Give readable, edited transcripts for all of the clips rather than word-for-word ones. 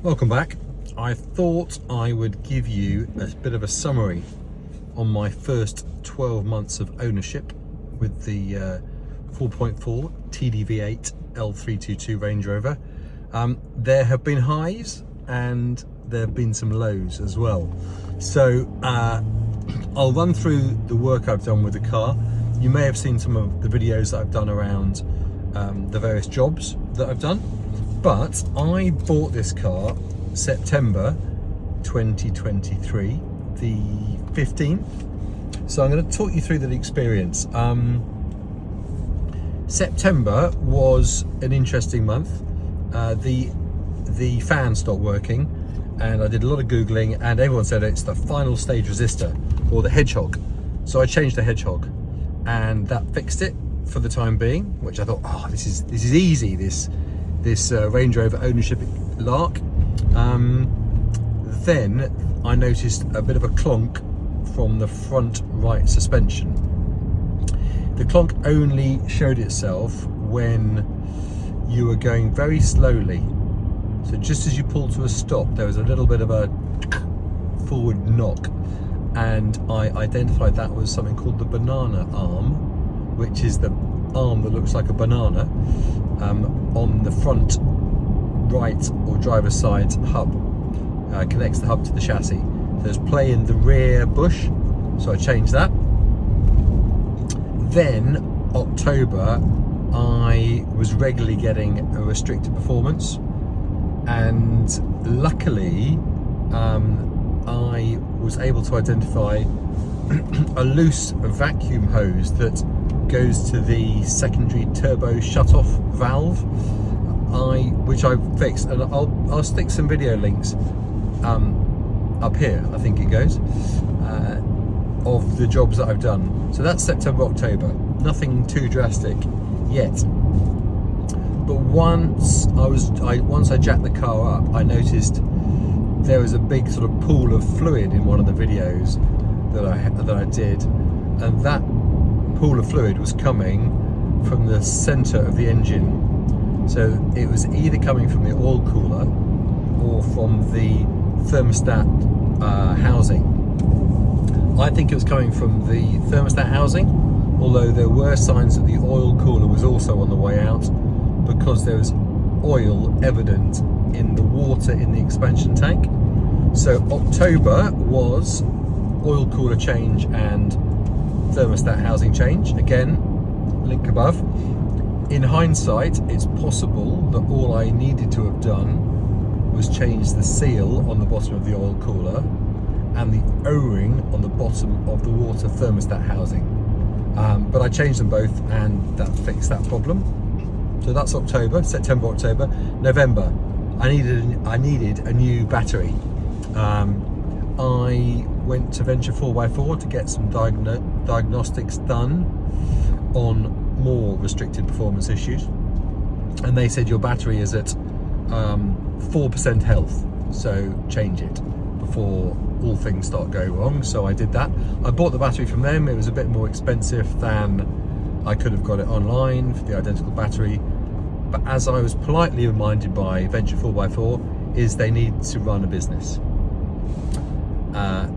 Welcome back. I thought I would give you a bit of a summary on my first 12 months of ownership with the 4.4 TDV8 L322 Range Rover. There have been highs and there have been some lows as well. So I'll run through the work I've done with the car. You may have seen some of the videos that I've done around the various jobs that I've done. But I bought this car September 2023, the 15th. So I'm going to talk you through the experience. September was an interesting month. The fan stopped working and I did a lot of Googling and everyone said it's the final stage resistor or the hedgehog. So I changed the hedgehog and that fixed it for the time being, which I thought, oh, this is easy, this Range Rover ownership lark. Then I noticed a bit of a clonk from the front right suspension. The clonk only showed itself when you were going very slowly. So just as you pulled to a stop, there was a little bit of a forward knock, and I identified that was something called the banana arm, which is the arm that looks like a banana on the front right or driver's side hub. Connects the hub to the chassis. There's play in the rear bush, so I changed that. Then October I was regularly getting a restricted performance, and luckily I was able to identify a loose vacuum hose that goes to the secondary turbo shutoff valve, which I fixed, and I'll stick some video links up here, I think it goes, of the jobs that I've done. So that's September, October, nothing too drastic yet. But once I jacked the car up, I noticed there was a big sort of pool of fluid in one of the videos that I did, and that pool of fluid was coming from the center of the engine. So it was either coming from the oil cooler or from the thermostat housing. I think it was coming from the thermostat housing, although there were signs that the oil cooler was also on the way out, because there was oil evident in the water in the expansion tank. So October was oil cooler change and thermostat housing change. Again, link above. In hindsight, it's possible that all I needed to have done was change the seal on the bottom of the oil cooler and the O-ring on the bottom of the water thermostat housing. But I changed them both and that fixed that problem. So that's October, September, October. November, I needed a new battery. I went to Venture 4x4 to get some diagnostics done on more restricted performance issues, and they said your battery is at 4% health, so change it before all things start going wrong. So I did that. I bought the battery from them. It was a bit more expensive than I could have got it online for the identical battery, but as I was politely reminded by Venture 4x4, is they need to run a business.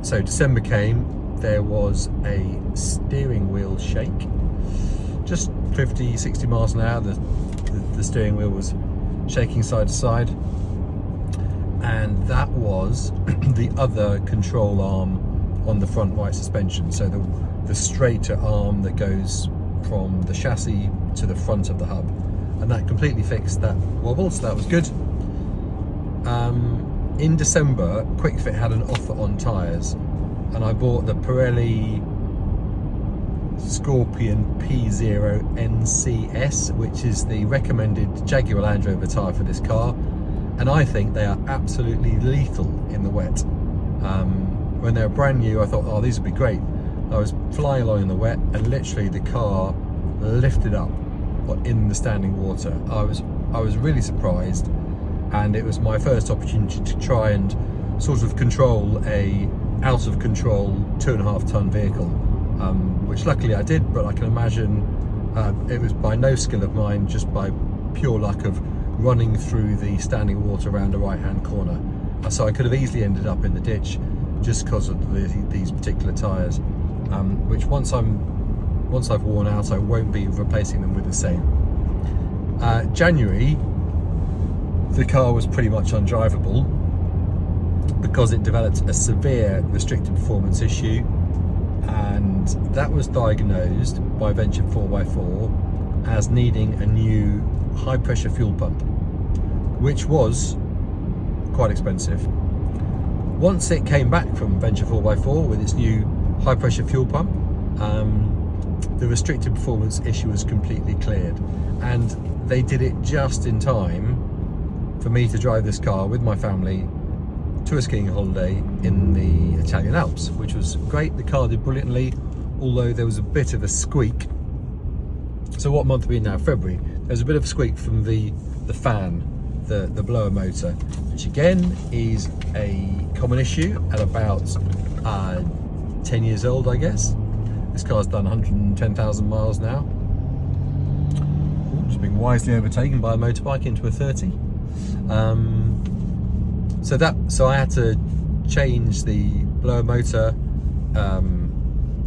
So December came, there was a steering wheel shake, just 50-60 miles an hour. The steering wheel was shaking side to side, and that was the other control arm on the front right suspension, so the straighter arm that goes from the chassis to the front of the hub, and that completely fixed that wobble, so that was good. In December, Quick Fit had an offer on tyres, and I bought the Pirelli Scorpion P0 NCS, which is the recommended Jaguar Land Rover tyre for this car, and I think they are absolutely lethal in the wet. When they were brand new, I thought, oh, these would be great. I was flying along in the wet, and literally the car lifted up in the standing water. I was really surprised, and it was my first opportunity to try and sort of control a out of control 2.5 ton vehicle, which luckily I did. But I can imagine it was by no skill of mine, just by pure luck of running through the standing water around the right hand corner. So I could have easily ended up in the ditch just because of these particular tyres, which once I've worn out, I won't be replacing them with the same. January, the car was pretty much undrivable because it developed a severe restricted performance issue, and that was diagnosed by Venture 4x4 as needing a new high pressure fuel pump, which was quite expensive. Once it came back from Venture 4x4 with its new high pressure fuel pump, the restricted performance issue was completely cleared, and they did it just in time for me to drive this car with my family to a skiing holiday in the Italian Alps, which was great. The car did brilliantly, although there was a bit of a squeak. So what month are we in now? February. There's a bit of a squeak from the fan, the blower motor, which again is a common issue at about 10 years old, I guess. This car's done 110,000 miles now. Just being wisely overtaken by a motorbike into a 30. So I had to change the blower motor,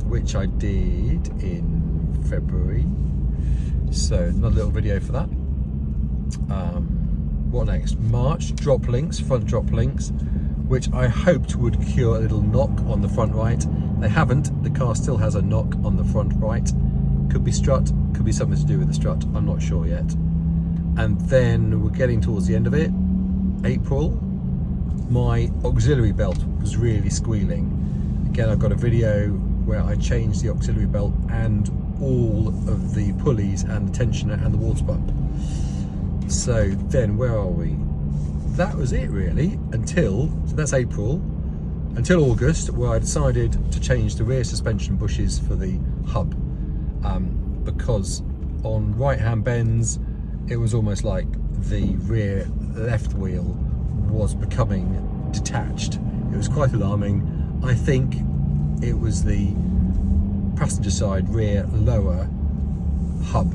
which I did in February. So another little video for that. What next? March, drop links, front drop links, which I hoped would cure a little knock on the front right. They haven't. The car still has a knock on the front right. Could be strut, could be something to do with the strut, I'm not sure yet. And then we're getting towards the end of it, April. My auxiliary belt was really squealing. Again, I've got a video where I changed the auxiliary belt and all of the pulleys and the tensioner and the water pump. So then where are we? That was it really, so that's April, until August, where I decided to change the rear suspension bushes for the hub, because on right hand bends it was almost like the rear left wheel was becoming detached. It was quite alarming. I think it was the passenger side rear lower hub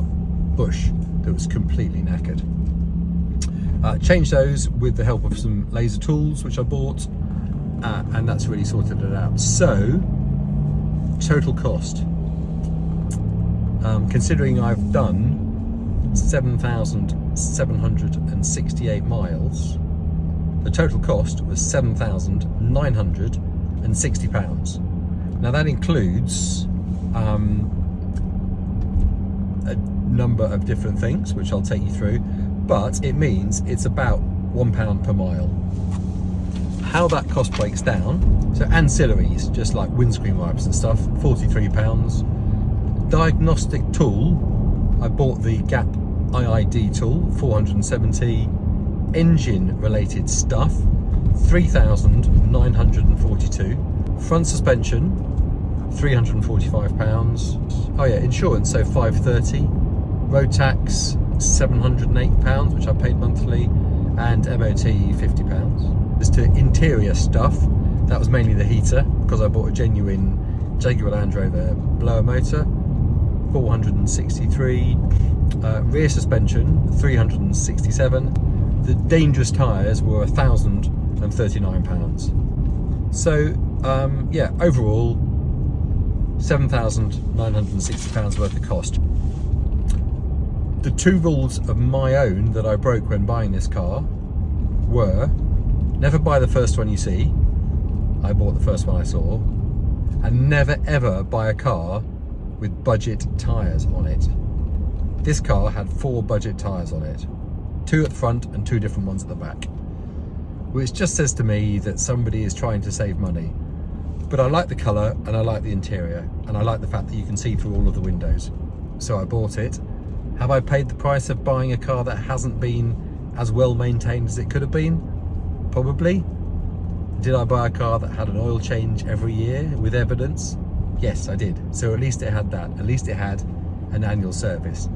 bush that was completely knackered. Changed those with the help of some laser tools which I bought, and that's really sorted it out. So total cost, considering I've done 7,768 miles, the total cost was £7,960. Now that includes a number of different things which I'll take you through, but it means it's about £1 per mile. How that cost breaks down, so ancillaries, just like windscreen wipers and stuff, £43. Diagnostic tool, I bought the Gap IID tool, 470. Engine related stuff, 3,942. Front suspension, £345. Oh yeah, insurance, so £530. Road tax, £708, which I paid monthly, and MOT £50. As to interior stuff, that was mainly the heater, because I bought a genuine Jaguar Land Rover blower motor, £463. Rear suspension, £367. The dangerous tyres were £1,039. So yeah, overall £7,960 worth of cost. The two rules of my own that I broke when buying this car were: never buy the first one you see. I bought the first one I saw. And never ever buy a car with budget tyres on it. This car had 4 budget tyres on it, 2 at the front and 2 different ones at the back, which just says to me that somebody is trying to save money. But I like the colour and I like the interior, and I like the fact that you can see through all of the windows. So I bought it. Have I paid the price of buying a car that hasn't been as well maintained as it could have been? Probably. Did I buy a car that had an oil change every year with evidence? Yes, I did. So at least it had that. At least it had an annual service.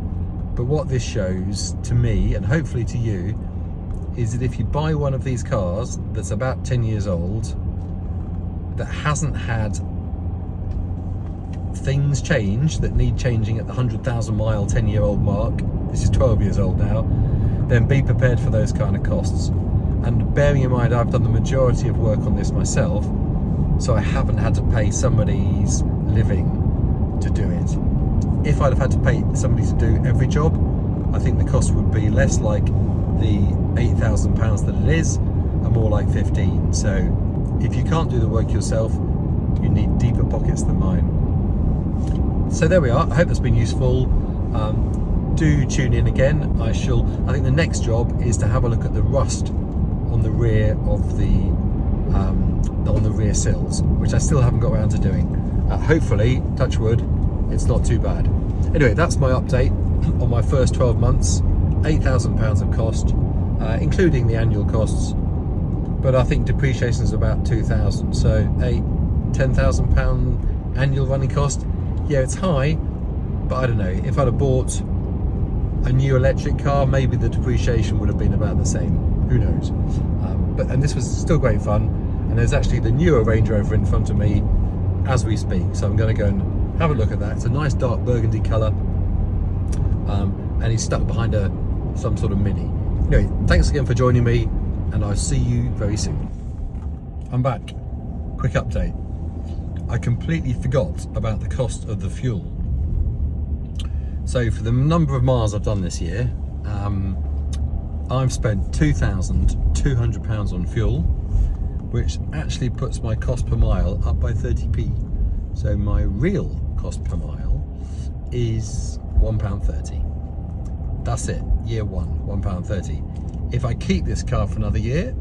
But what this shows to me, and hopefully to you, is that if you buy one of these cars that's about 10 years old, that hasn't had things change that need changing at the 100,000 mile 10-year-old mark, this is 12 years old now, then be prepared for those kind of costs. And bearing in mind, I've done the majority of work on this myself, so I haven't had to pay somebody's living to do it. If I'd have had to pay somebody to do every job, I think the cost would be less like the £8,000 that it is, and more like 15. So if you can't do the work yourself, you need deeper pockets than mine. So there we are. I hope that's been useful. Do tune in again. I think the next job is to have a look at the rust on the rear of the on the rear sills, which I still haven't got around to doing. Hopefully, touch wood, it's not too bad. Anyway, that's my update on my first 12 months. £8,000 of cost, including the annual costs, but I think depreciation is about 2,000, so £10,000 annual running cost. Yeah, it's high, but I don't know, if I'd have bought a new electric car, maybe the depreciation would have been about the same, who knows. And this was still great fun, and there's actually the newer Range Rover in front of me as we speak, so I'm going to go and have a look at that. It's a nice dark burgundy colour, and he's stuck behind some sort of Mini. Anyway, thanks again for joining me, and I'll see you very soon. I'm back. Quick update. I completely forgot about the cost of the fuel. So for the number of miles I've done this year, I've spent £2,200 on fuel, which actually puts my cost per mile up by 30p. So my real cost per mile is £1.30. That's it, year one, £1.30. If I keep this car for another year,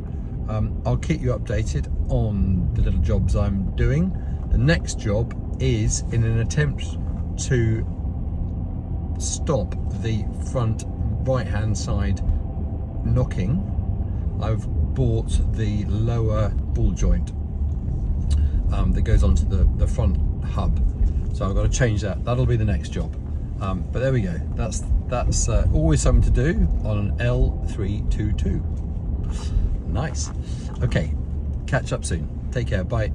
I'll keep you updated on the little jobs I'm doing. The next job is in an attempt to stop the front right hand side knocking. I've bought the lower ball joint that goes onto the front hub, so I've got to change that. That'll be the next job. But there we go. That's always something to do on an L322. Nice. Okay, catch up soon. Take care. Bye.